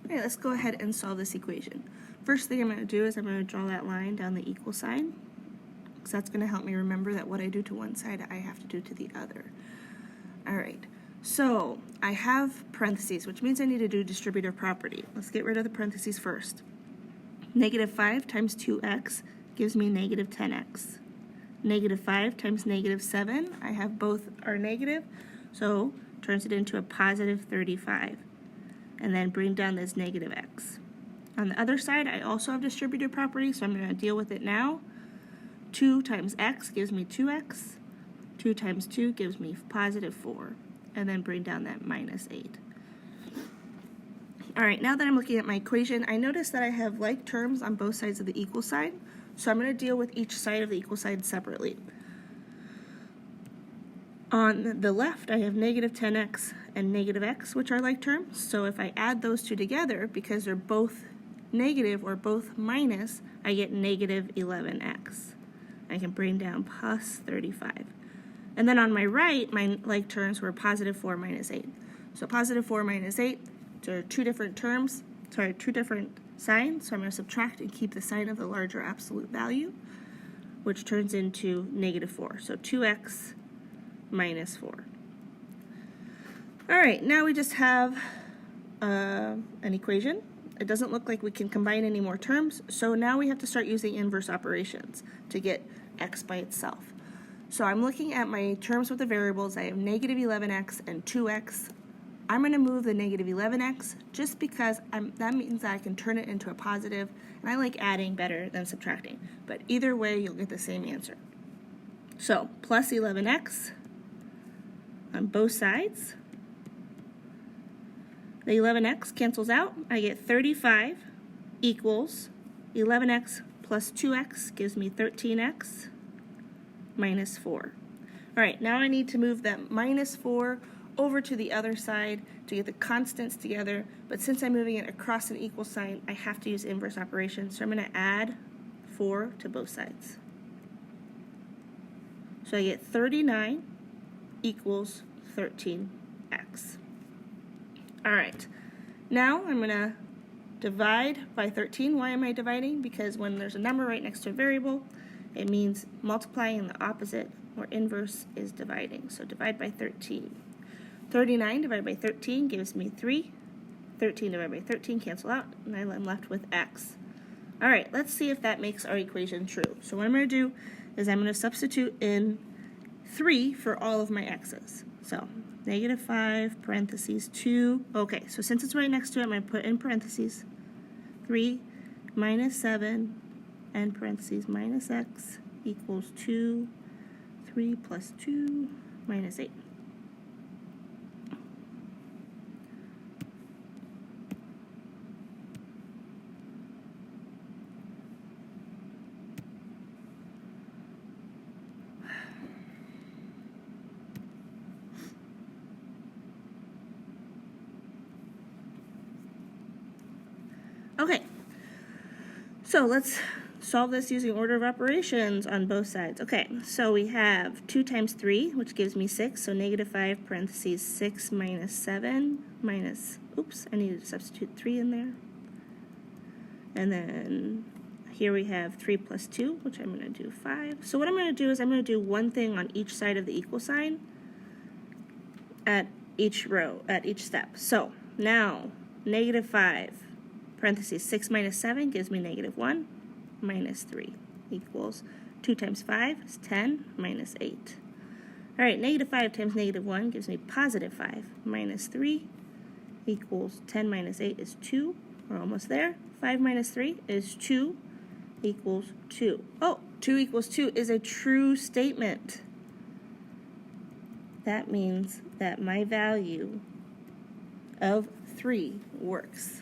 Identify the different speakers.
Speaker 1: All right, let's go ahead and solve this equation. First thing I'm going to do is I'm going to draw that line down the equal sign, because that's going to help me remember that what I do to one side, I have to do to the other. All right, so I have parentheses, which means I need to do distributive property. Let's get rid of the parentheses first. Negative 5 times 2x gives me negative 10x. Negative 5 times negative 7, I have both are negative, so turns it into a positive 35. And then bring down this negative x. On the other side, I also have distributive property, so I'm going to deal with it now. 2 times x gives me 2x. 2 times 2 gives me positive 4. And then bring down that minus 8. All right, now that I'm looking at my equation, I notice that I have like terms on both sides of the equal sign, so I'm going to deal with each side of the equal sign separately. On the left, I have negative 10x and negative x, which are like terms. So if I add those two together, because they're both negative or both minus, I get negative 11x. I can bring down plus 35. And then on my right, my like terms were positive 4 minus 8. So positive 4 minus 8, there are two different signs. So I'm going to subtract and keep the sign of the larger absolute value, which turns into negative 4. So 2x minus 4. All right, now we just have an equation. It doesn't look like we can combine any more terms, so now we have to start using inverse operations to get x by itself. So I'm looking at my terms with the variables. I have negative 11x and 2x. I'm going to move the negative 11x just because that means that I can turn it into a positive, and I like adding better than subtracting. But either way, you'll get the same answer. So plus 11x on both sides. The 11x cancels out. I get 35 equals 11x plus 2x gives me 13x minus 4. All right, now I need to move that minus 4 over to the other side to get the constants together, but since I'm moving it across an equal sign, I have to use inverse operations, so I'm going to add 4 to both sides. So I get 39 equals 13x. All right, now I'm going to divide by 13. Why am I dividing? Because when there's a number right next to a variable, it means multiplying the opposite, or inverse is dividing. So divide by 13. 39 divided by 13 gives me 3. 13 divided by 13 cancel out, and I'm left with x. All right, let's see if that makes our equation true. So what I'm going to do is I'm going to substitute in 3 for all of my x's. So negative 5 parentheses 2. Okay, so since it's right next to it, I'm going to put in parentheses 3 minus 7 and parentheses minus x equals 2. 3 plus 2 minus 8. Okay, so let's solve this using order of operations on both sides. Okay, so we have 2 times 3, which gives me 6, so negative 5 parentheses 6 minus 7 minus, oops, I needed to substitute 3 in there. And then here we have 3 plus 2, which I'm going to do 5. So what I'm going to do is I'm going to do one thing on each side of the equal sign at each row, at each step. So now negative 5 parentheses 6 minus 7 gives me negative 1 minus 3 equals 2 times 5 is 10 minus 8. All right, negative 5 times negative 1 gives me positive 5 minus 3 equals 10 minus 8 is 2. We're almost there. 5 minus 3 is 2 equals 2. Oh, 2 equals 2 is a true statement. That means that my value of 3 works.